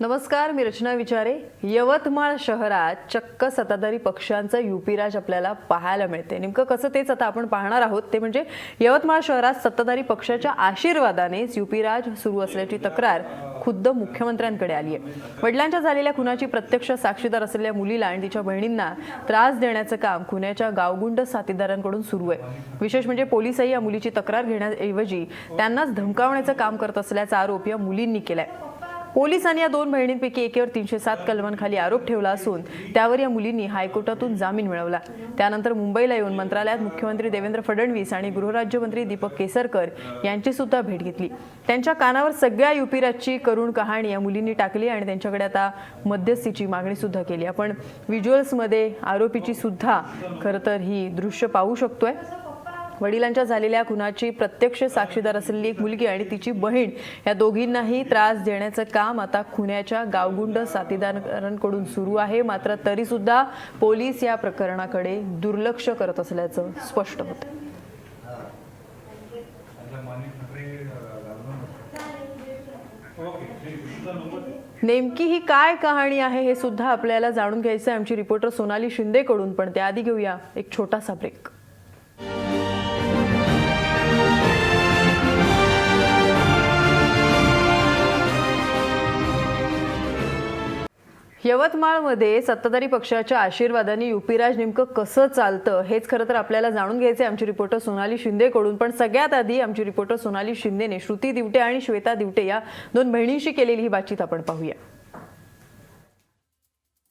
नमस्कार, मी रचना विचारे। यवतमाळ शहरात चक्क सत्ताधारी पक्षांचं युपी राज आपल्याला पाहायला मिळते। नेमकं कसं तेच आता आपण पाहणार आहोत। ते म्हणजे यवतमाळ शहरात सत्ताधारी पक्षाच्या आशीर्वादानेच युपी राज सुरू असल्याची तक्रार खुद्द मुख्यमंत्र्यांकडे आली आहे। वडिलांच्या झालेल्या खुनाची प्रत्यक्ष साक्षीदार असलेल्या मुलीला आणि तिच्या बहिणींना त्रास देण्याचं काम खुन्याच्या गावगुंड साथीदारांकडून सुरू आहे। विशेष म्हणजे पोलिसही या मुलीची तक्रार घेण्याऐवजी त्यांनाच धमकावण्याचं काम करत असल्याचा आरोप या मुलींनी केलाय। पोलिसांनी या दोन बहिणींपैकी एकीवर 307 कलमांखाली आरोप ठेवला असून त्यावर या मुलींनी हायकोर्टातून जामीन मिळवला। त्यानंतर मुंबईला येऊन मंत्रालयात मुख्यमंत्री देवेंद्र फडणवीस आणि गृहराज्यमंत्री दीपक केसरकर यांची सुद्धा भेट घेतली। त्यांच्या कानावर सगळ्या युपी राजची करुण कहाणी या मुलींनी टाकली आणि त्यांच्याकडे आता मध्यस्थीची मागणी सुद्धा केली। आपण व्हिज्युअल्समध्ये आरोपीची सुद्धा खरं तर ही दृश्य पाहू शकतोय। वडिलांच्या झालेल्या खुनाची प्रत्यक्ष साक्षीदार असलेली एक मुलगी आणि तिची बहीण या दोघींनाही त्रास देण्याचं काम आता खुन्याच्या गावगुंड साथीदारांकडून सुरू आहे। मात्र तरी सुद्धा पोलीस या प्रकरणाकडे दुर्लक्ष करत असल्याचं स्पष्ट होतं। नेमकी ही काय कहाणी आहे हे सुद्धा आपल्याला जाणून घ्यायचं आहे आमची रिपोर्टर सोनाली शिंदेकडून। पण त्याआधी घेऊया एक छोटासा ब्रेक। यवतमाळमध्ये सत्ताधारी पक्षाच्या आशीर्वादाने युपी राज नेमकं कसं चालतं हेच खरं तर आपल्याला जाणून घ्यायचे आमची रिपोर्टर सोनाली शिंदेकडून। पण सगळ्यात आधी आमची रिपोर्टर सोनाली शिंदेने श्रुती दिवटे आणि श्वेता दिवटे या दोन बहिणींशी केलेली ही बातचीत आपण पाहूया।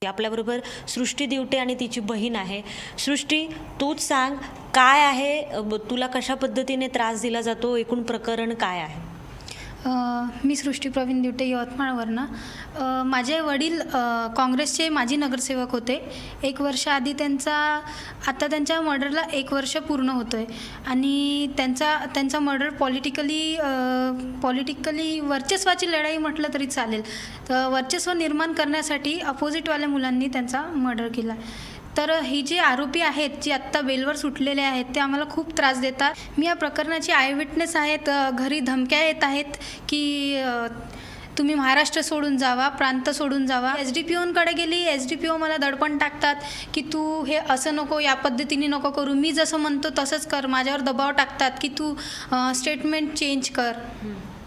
आपल्याबरोबर सृष्टी दिवटे आणि तिची बहीण आहे। सृष्टी, तूच सांग, काय आहे, तुला कशा पद्धतीने त्रास दिला जातो, एकूण प्रकरण काय आहे? मी सृष्टी प्रवीण दिवटे, यवतमाळवरनं। माझे वडील काँग्रेसचे माजी नगरसेवक होते। 1 वर्ष आधी आता त्यांच्या मर्डरला 1 वर्ष पूर्ण होतोय आणि त्यांचा मर्डर पॉलिटिकली वर्चस्वाची लढाई म्हटलं तरी चालेल। तर वर्चस्व निर्माण करण्यासाठी अपोजिटवाल्या मुलांनी त्यांचा मर्डर केला। तर ही जे आरोपी आहेत, जे आत्ता बेलवर सुटलेले आहेत, ते आम्हाला खूप त्रास देतात। मी या प्रकरणाची आयविटनेस आहेत। घरी धमक्या येत आहेत की तुम्ही महाराष्ट्र सोडून जावा, प्रांत सोडून जावा। SDPOंकडे गेली, SDPO मला दडपण टाकतात की तू हे असं नको, या पद्धतीने नको करू, मी जसं म्हणतो तसंच कर। माझ्यावर दबाव टाकतात की तू स्टेटमेंट चेंज कर।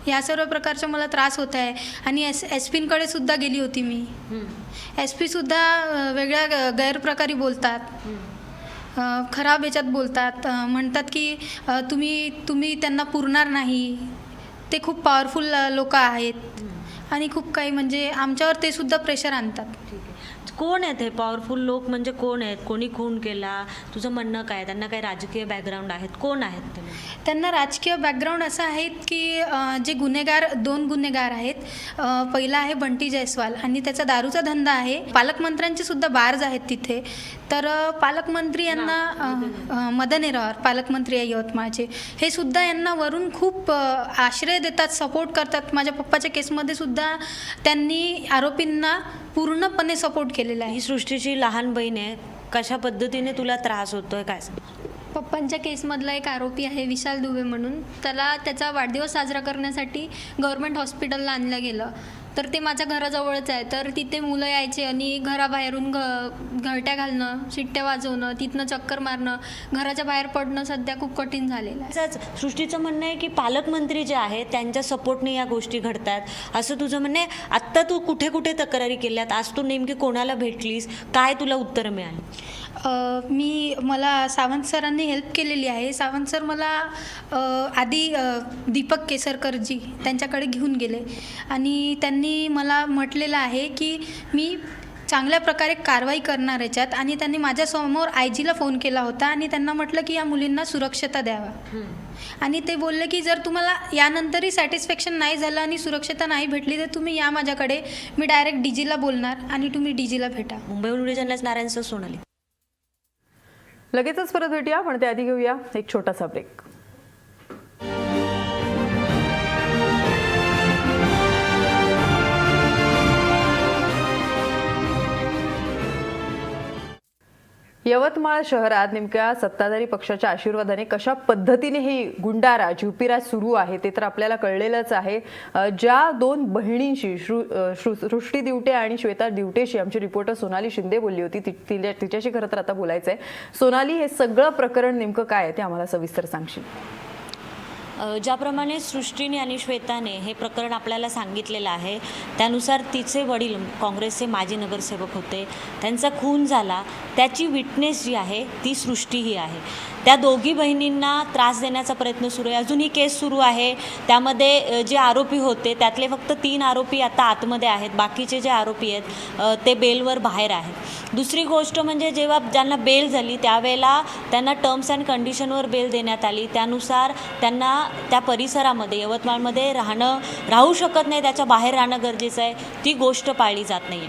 या सर्व प्रकारचा मला त्रास होत आहे। आणि SP सुद्धा गेली होती मी। SP सुद्धा वेगळ्या गैरप्रकारे बोलतात, खराब याच्यात बोलतात, म्हणतात की तुम्ही त्यांना पुरणार नाही। ते खूप पॉवरफुल लोक आहेत आणि खूप काही म्हणजे आमच्यावर ते सुद्धा प्रेशर आणतात। कोण आहेत हे पॉवरफुल लोक? म्हणजे कोण आहेत? कोणी खून केला? तुझं म्हणणं काय? त्यांना काही राजकीय बॅकग्राऊंड आहेत? कोण आहेत ते? त्यांना राजकीय बॅकग्राऊंड असं आहे की जे दोन गुन्हेगार आहेत। पहिला आहे बंटी जयस्वाल आणि त्याचा दारूचा धंदा आहे। पालकमंत्र्यांचे सुद्धा बार्ज आहेत तिथे। तर पालकमंत्री यांना मदन येरावार पालकमंत्री आहे यवतमाळचे, हे सुद्धा यांना वरून खूप आश्रय देतात, सपोर्ट करतात। माझ्या पप्पाच्या केसमध्ये सुद्धा त्यांनी आरोपींना पूर्णपणे सपोर्ट केलेला आहे। ही सृष्टीची लहान बहीण आहे, कशा पद्धतीने तुला त्रास होतोय काय सांग? पप्पांच्या केसमधला एक आरोपी आहे विशाल दुबे म्हणून, त्याला त्याचा वाढदिवस साजरा करण्यासाठी गव्हर्मेंट हॉस्पिटलला आणलं गेलं। तर ते माझ्या घराजवळच आहे। तर तिथे मुलं यायचे आणि घराबाहेरून घरट्या घालणं, शिट्ट्या वाजवणं, तिथनं चक्कर मारणं, घराच्या बाहेर पडणं सध्या खूप कठीण झालेलं आहे। सृष्टीचं म्हणणं आहे की पालकमंत्री जे आहेत त्यांच्या सपोर्टने या गोष्टी घडतात असं तुझं म्हणणं आहे। आत्ता तू कुठे कुठे तक्रारी केल्यात? आज तू नेमकी कोणाला भेटलीस? काय तुला उत्तरं मिळाली? मला सावंत सरांनी हेल्प केलेली आहे। सावंत सर मला आधी दीपक केसरकरजी त्यांच्याकडे घेऊन गेले आणि त्यांनी मला म्हटलेलं आहे की मी चांगल्या प्रकारे कारवाई करणार याच्यात। आणि त्यांनी माझ्यासमोर IG ला फोन केला होता आणि त्यांना म्हटलं की या मुलींना सुरक्षता द्यावा। आणि ते बोलले की जर तुम्हाला यानंतरही सॅटिस्फॅक्शन नाही झालं आणि सुरक्षता नाही भेटली तर तुम्ही या माझ्याकडे, मी डायरेक्ट DGला बोलणार आणि तुम्ही DGला भेटा। मुंबईहून video journalist Narayan sir, Sonali. लगेचच परत भेटूया, पण त्याआधी घेऊया एक छोटासा ब्रेक। यवतमाळ शहरात नेमक्या सत्ताधारी पक्षाच्या आशीर्वादाने कशा पद्धतीने ही गुंडाराज युपीराज सुरू आहे ते तर आपल्याला कळलेलंच आहे. ज्या दोन बहिणींशी सृष्टी दिवटे आणि श्वेता दिवटेशी आमची रिपोर्टर सोनाली शिंदे बोलली होती, तिच्याशी खरं तर आता बोलायचंय. सोनाली, हे सगळं प्रकरण नेमकं काय आहे ते आम्हाला सविस्तर सांगशील? ज्याप्रमाणे सृष्टीने आणि श्वेताने हे प्रकरण आपल्याला सांगितलेलं आहे त्यानुसार तिचे वडील काँग्रेसचे माजी नगरसेवक होते, त्यांचा खून झाला, त्याची विटनेस जी आहे ती सृष्टी ही आहे. त्या दोघी बहिणींना त्रास देण्याचा प्रयत्न सुरू आहे. अजून ही केस सुरू आहे. त्यामध्ये जे आरोपी होते त्यातले फक्त 3 आरोपी आता आतमध्ये आहेत, बाकीचे जे आरोपी आहेत ते बेलवर बाहेर आहेत. दुसरी गोष्ट म्हणजे जेव्हा ज्यांना बेल झाली त्यावेळेला त्यांना टर्म्स अँड कंडिशनवर बेल देण्यात आली. त्यानुसार त्यांना त्या परिसरामध्ये यवतमाळमध्ये राहू शकत नाही, त्याच्या बाहेर राहणं गरजेचं आहे. ती गोष्ट पाळली जात नाही.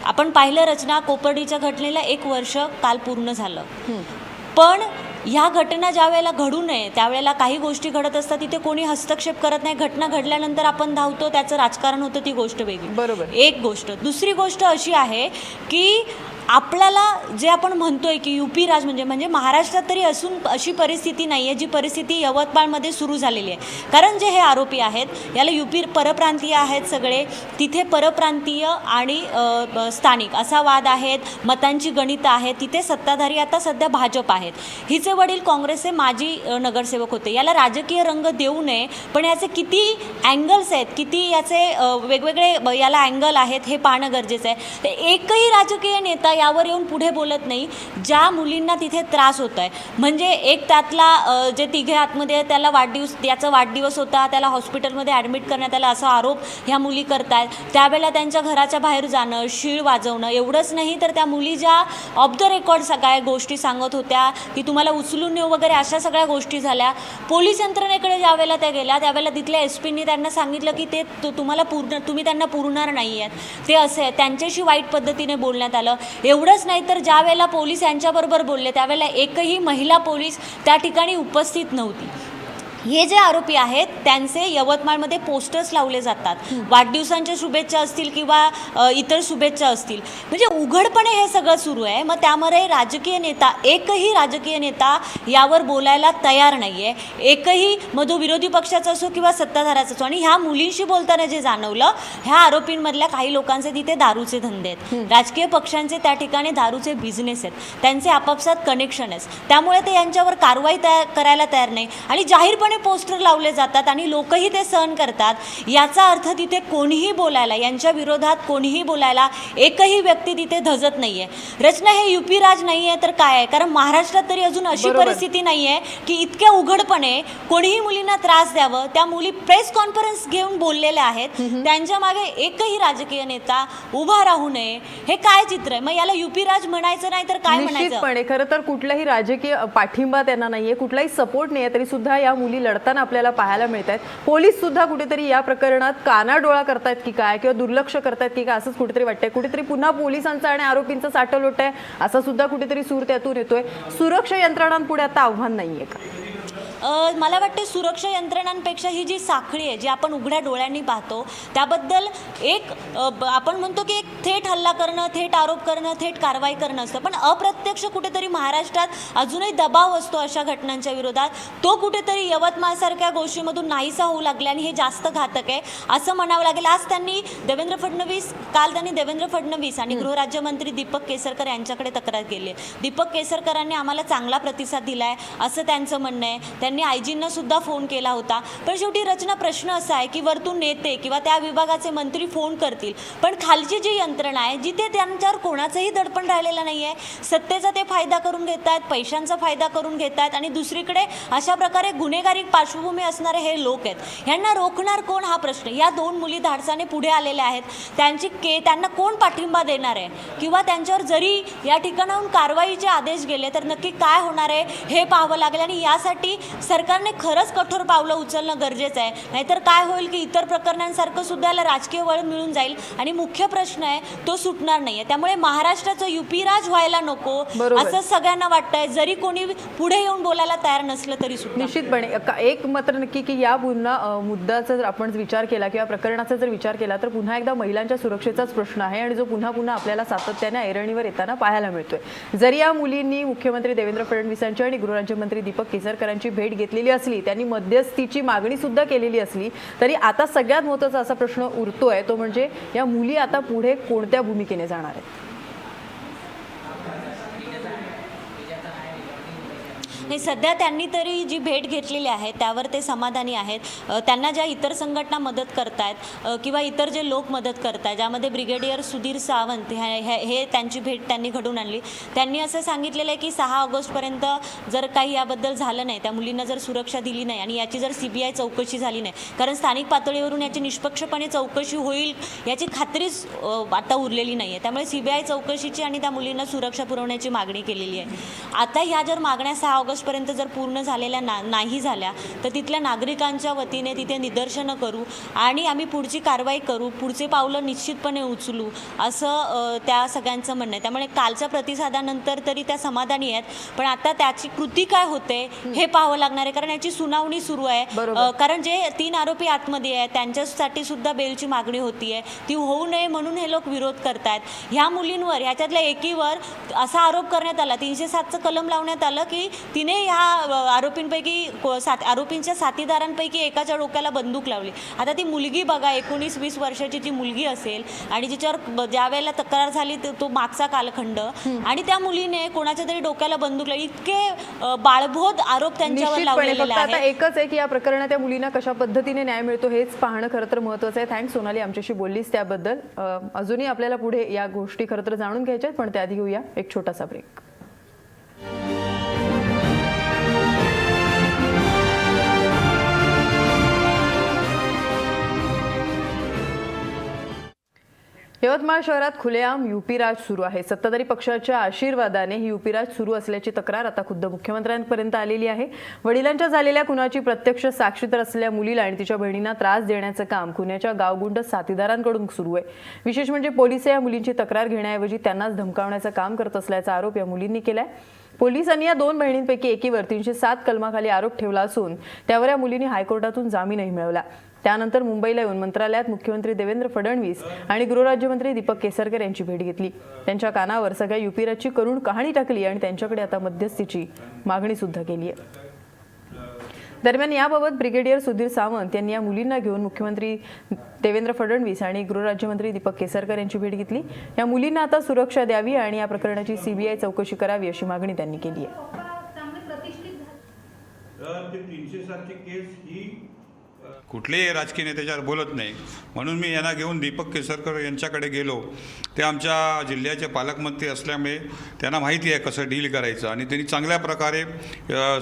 आपण पाहिलं रचना, कोपर्डीच्या घटनेला 1 वर्ष काल पूर्ण झालं. पण ह्या घटना ज्या वेळेला घडू नये त्यावेळेला काही गोष्टी घडत असतात, तिथे कोणी हस्तक्षेप करत नाही. घटना घडल्यानंतर आपण धावतो, त्याचं राजकारण होतं, ती गोष्ट वेगळी. बरोबर. एक गोष्ट. दुसरी गोष्ट अशी आहे की आपल्याला जे आपण म्हणतोय की युपी राज म्हणजे महाराष्ट्रात तरी असून अशी परिस्थिती नाही आहे जी परिस्थिती यवतमाळमध्ये सुरू झालेली आहे. कारण जे हे आरोपी आहेत याला युपी परप्रांतीय आहेत सगळे, तिथे परप्रांतीय आणि स्थानिक असा वाद आहेत, मतांची गणितं आहेत. तिथे सत्ताधारी आता सध्या भाजप आहेत. हिचे वडील काँग्रेसचे माजी नगरसेवक होते. याला राजकीय रंग देऊ नये, पण याचे किती अँगल्स आहेत, किती याचे वेगवेगळे याला अँगल आहेत हे पाहणं गरजेचं आहे. एकही राजकीय नेता यावर येऊन पुढे बोलत नाही. ज्या मुलींना तिथे त्रास होत आहे, म्हणजे एक त्यातला जे तिघे आतमध्ये त्याला याचा वाढदिवस होता, त्याला हॉस्पिटलमध्ये ॲडमिट करण्यात आला असा आरोप ह्या मुली करतायत. त्यावेळेला त्यांच्या घराच्या बाहेर जाणं, शीळ वाजवणं, एवढंच नाही तर त्या मुली ज्या ऑफ द रेकॉर्ड सगळ्या गोष्टी सांगत होत्या की तुम्हाला उचलून नेऊ वगैरे, अशा सगळ्या गोष्टी झाल्या. पोलीस यंत्रणेकडे ज्यावेळेला त्या गेल्या त्यावेळेला तिथल्या एसपींनी त्यांना सांगितलं की ते तुम्ही त्यांना पुरणार नाही आहेत, ते असे आहे. त्यांच्याशी वाईट पद्धतीने बोलण्यात आलं. एवढंच नाही तर ज्या वेळेला पोलीस यांच्याबरोबर बोलले त्यावेळेला एकही महिला पोलीस त्या ठिकाणी उपस्थित नव्हती. हे जे आरोपी आहेत त्यांचे यवतमाळमध्ये पोस्टर्स लावले जातात, वाढदिवसांच्या शुभेच्छा असतील किंवा इतर शुभेच्छा असतील, म्हणजे उघडपणे हे सगळं सुरू आहे. मग त्यामध्ये एकही राजकीय नेता यावर बोलायला तयार नाही आहे. एकही मधो विरोधी पक्षाचा असो किंवा सत्ताधाराचा असो. आणि ह्या मुलींशी बोलताना जे जाणवलं, ह्या आरोपींमधल्या काही लोकांचे तिथे दारूचे धंदे आहेत, राजकीय पक्षांचे त्या ठिकाणी दारूचे बिझनेस आहेत, त्यांचे आपापसात कनेक्शन आहेत. त्यामुळे ते यांच्यावर कारवाई करायला तयार नाही आणि जाहीरपणे पोस्टर लावले जातात आणि लोकही ते सहन करतात. याचा अर्थ तिथे कोणीही बोलायला, यांच्या विरोधात कोणीही बोलायला एकही व्यक्ती तिथे धजत नाहीये. रचना, हे युपी राज नाही आहे तर काय आहे? कारण महाराष्ट्रात तरी अजून अशी परिस्थिती नाही आहे की इतक्या उघडपणे कोणीही मुलींना त्रास द्यावं. त्या मुली प्रेस कॉन्फरन्स घेऊन बोललेल्या आहेत, त्यांच्या मागे एकही राजकीय नेता उभा राहू नये. हे काय चित्र आहे? मग याला युपी राज म्हणायचं नाही तर काय म्हणायचं? निश्चितपणे खरं तर कुठलाही राजकीय पाठिंबा त्यांना नाहीये, कुठलाही सपोर्ट नाहीये, तरी सुद्धा या मुली लढताना आपल्याला पाहायला मिळत आहेत. पोलीस सुद्धा कुठेतरी या प्रकरणात कानाडोळा करतायत की काय, किंवा दुर्लक्ष करतायत की काय, असंच कुठेतरी वाटतंय. कुठेतरी पुन्हा पोलिसांचा आणि आरोपींचा साठलोट आहे असा सुद्धा कुठेतरी सूर त्यातून येतोय. सुरक्षा यंत्रणांपुढे आता आव्हान नाहीये का? मला वाटते सुरक्षा यंत्रणांपेक्षा ही जी साखळी आहे जी आपण उघड्या डोळ्यांनी पाहतो त्याबद्दल आपण म्हणतो की एक थेट हल्ला करणं, थेट आरोप करणं, थेट कारवाई करणं असतं, पण अप्रत्यक्ष कुठेतरी महाराष्ट्रात अजूनही दबाव असतो अशा घटनांच्या विरोधात. तो कुठेतरी यवतमाळसारख्या गोष्टीमधून नाहीसा होऊ लागला आणि हे जास्त घातक आहे असं म्हणावं लागेल. आज काल त्यांनी देवेंद्र फडणवीस आणि गृहराज्यमंत्री दीपक केसरकर यांच्याकडे तक्रार केली आहे. दीपक केसरकरांनी आम्हाला चांगला प्रतिसाद दिला आहे असं त्यांचं म्हणणं आहे. त्यांनी आयजींना सुद्धा फोन केला होता. पण शेवटी रचना, प्रश्न असा आहे की वरतून नेते किंवा त्या विभागाचे मंत्री फोन करतील, पण खालची जी यंत्रणा आहे जिथे त्यांच्यावर कोणाचंही दडपण राहिलेलं नाही आहे, सत्तेचा ते फायदा करून घेत आहेत, पैशांचा फायदा करून घेत आहेत आणि दुसरीकडे अशा प्रकारे गुन्हेगारी पार्श्वभूमी असणारे हे लोक आहेत. ह्यांना रोखणार कोण हा प्रश्न. या 2 मुली धाडसाने पुढे आलेल्या आहेत, त्यांना कोण पाठिंबा देणार आहे किंवा त्यांच्यावर जरी या ठिकाणाहून कारवाईचे आदेश गेले तर नक्की काय होणार आहे हे पाहावं लागेल. आणि यासाठी सरकारने खरंच कठोर पावलं उचलणं गरजेचं आहे. नाहीतर काय होईल की इतर प्रकरणांसारखं सुद्धा याला राजकीय वळण मिळून जाईल आणि मुख्य प्रश्न आहे तो सुटणार नाही आहे. त्यामुळे महाराष्ट्राचं युपी राज व्हायला नको असं सगळ्यांना वाटतंय. जरी कोणी पुढे येऊन बोलायला तयार नसलं तरी सुद्धा निश्चितपणे एक मात्र नक्की की या पुन्हा मुद्द्याचा जर आपण विचार केला किंवा प्रकरणाचा जर विचार केला तर पुन्हा एकदा महिलांच्या सुरक्षेचाच प्रश्न आहे आणि जो पुन्हा पुन्हा आपल्याला सातत्याने ऐरणीवर येताना पाहायला मिळतोय. जरी या मुलींनी मुख्यमंत्री देवेंद्र फडणवीसांची आणि गृहराज्यमंत्री दीपक केसरकरांची भेट घेतलेली असली, त्यांनी मध्यस्थीची मागणी सुद्धा केलेली असली, तरी आता सगळ्यात महत्त्वाचा असा प्रश्न उरतोय तो म्हणजे या मुली आता पुढे कोणत्या भूमिकेने जाणार आहेत. नाही, सध्या त्यांनी तरी जी भेट घेतलेली आहे त्यावर ते समाधानी आहेत. त्यांना ज्या इतर संघटना मदत करतायत किंवा इतर जे लोक मदत करतायत, ज्यामध्ये ब्रिगेडियर सुधीर सावंत हे त्यांची भेट त्यांनी घडून आणली. त्यांनी असं सांगितलेलं आहे की 6 ऑगस्टपर्यंत जर काही याबद्दल झालं नाही, त्या मुलींना जर सुरक्षा दिली नाही आणि याची जर CBI चौकशी झाली नाही, कारण स्थानिक पातळीवरून याची निष्पक्षपणे चौकशी होईल याची खात्रीच आता उरलेली नाही आहे. त्यामुळे CBI चौकशीची आणि त्या मुलींना सुरक्षा पुरवण्याची मागणी केलेली आहे. आता ह्या जर मागण्या 6 ऑगस्टपर्यंत जर पूर्ण झालेल्या नाही झाल्या तर तिथल्या नागरिकांच्या वतीने तिथे निदर्शनं करू आणि आम्ही पुढची कारवाई करू, पुढचे पावलं निश्चितपणे उचलू असं त्या सगळ्यांचं म्हणणं आहे. त्यामुळे कालच्या प्रतिसादानंतर तरी त्या समाधानी आहेत, पण आता त्याची कृती काय होते हे पाहावं लागणार आहे, कारण याची सुनावणी सुरू आहे. कारण जे 3 आरोपी आतमध्ये आहेत त्यांच्यासाठी सुद्धा बेलची मागणी होतीये, ती होऊ नये म्हणून हे लोक विरोध करतायत. ह्या मुलींवर, ह्याच्यातल्या एकीवर असा आरोप करण्यात आला, 307चं कलम लावण्यात आलं की तिने ह्या आरोपींपैकी आरोपींच्या साथीदारांपैकी एकाच्या डोक्याला बंदूक लावली. आता ती मुलगी बघा, 19-20 वर्षाची जी मुलगी असेल आणि जिच्यावर ज्या वेळेला तक्रार झाली तो मागचा कालखंड, आणि त्या मुलीने कोणाच्या तरी डोक्याला बंदूक लावली. इतके बाळबोध आरोप त्यांच्यावर लावलेले आहेत. आता एकच आहे की या प्रकरणात त्या मुलींना कशा पद्धतीने न्याय मिळतो हेच पाहणं खरं तर महत्त्वाचं आहे. थँक्स सोनाली, आमच्याशी बोललीस त्याबद्दल. अजूनही आपल्याला पुढे या गोष्टी खरं तर जाणून घ्यायच्या आहेत, पण त्याआधी घेऊया एक छोटासा ब्रेक. यवतमाळ शहरात खुलेआम युपी राज सुरू आहे. सत्ताधारी पक्षाच्या आशीर्वादाने ही युपी राज सुरू असल्याची तक्रार आता खुद्द मुख्यमंत्र्यांपर्यंत आलेली आहे. वडिलांच्या झालेल्या खुनाची प्रत्यक्ष साक्षीदार असलेल्या मुलीला आणि तिच्या बहिणींना त्रास देण्याचं काम खुन्याच्या गावगुंड साथीदारांकडून सुरू आहे. विशेष म्हणजे पोलिस या मुलींची तक्रार घेण्याऐवजी त्यांनाच धमकावण्याचं काम करत असल्याचा आरोप या मुलींनी केलाय. पोलिसांनी या 2 बहिणींपैकी एकीवर 307 कलमाखाली आरोप ठेवला असून त्यावर या मुलींनी हायकोर्टातून जामीनही मिळवला. त्यानंतर मुंबईला येऊन मंत्रालयात मुख्यमंत्री देवेंद्र फडणवीस आणि गृहराज्यमंत्री दीपक केसरकर यांची भेट घेतली. त्यांच्या कानावर सगळ्या युपीराजची करुण कहाणी टाकली आणि त्यांच्याकडे आता मध्यस्थीची मागणी सुद्धा केली आहे. दरम्यान याबाबत ब्रिगेडियर सुधीर सावंत यांनी या मुलींना घेऊन मुख्यमंत्री देवेंद्र फडणवीस आणि गृहराज्यमंत्री दीपक केसरकर यांची भेट घेतली. या मुलींना आता सुरक्षा द्यावी आणि या प्रकरणाची CBI चौकशी करावी अशी मागणी त्यांनी केली आहे. कुठलेही राजकीय नेत्याच्यावर बोलत नाही, म्हणून मी यांना घेऊन दीपक केसरकर यांच्याकडे गेलो. ते आमच्या जिल्ह्याचे पालकमंत्री असल्यामुळे त्यांना माहिती आहे कसं डील करायचं आणि त्यांनी चांगल्या प्रकारे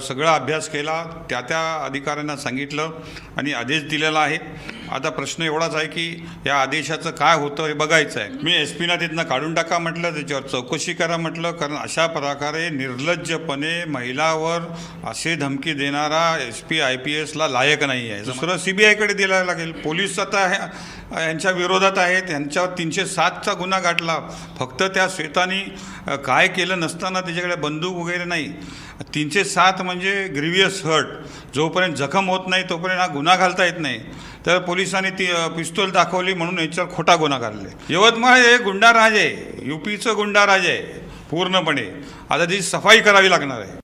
सगळा अभ्यास केला, त्या अधिकाऱ्यांना सांगितलं आणि आदेश दिलेला आहे. आता प्रश्न एवढाच आहे की या आदेशाचं काय होतं हे बघायचं आहे. मी SP तिथनं काढून टाका म्हटलं, त्याच्यावर चौकशी करा म्हटलं, कारण अशा प्रकारे निर्लज्जपणे महिलावर असे धमकी देणारा SP IPSला लायक नाही आहे. दुसरं CBIकडे दिला लागेल. पोलीस आता यांच्या विरोधात आहेत, यांच्यावर 307चा गुन्हा गाठला. फक्त त्या श्वेतानी काय केलं नसताना त्याच्याकडे बंदूक वगैरे नाही. 307 म्हणजे ग्रीवियस हर्ट. जोपर्यंत जखम होत नाही तोपर्यंत हा गुन्हा घालता येत नाही. तर पोलिसांनी ती पिस्तूल दाखवली म्हणून याच्यावर खोटा गुन्हा घालले. यवतमाळ हे गुंडाराज आहे, UPचं गुंडाराज आहे पूर्णपणे. आता त्याची सफाई करावी लागणार आहे.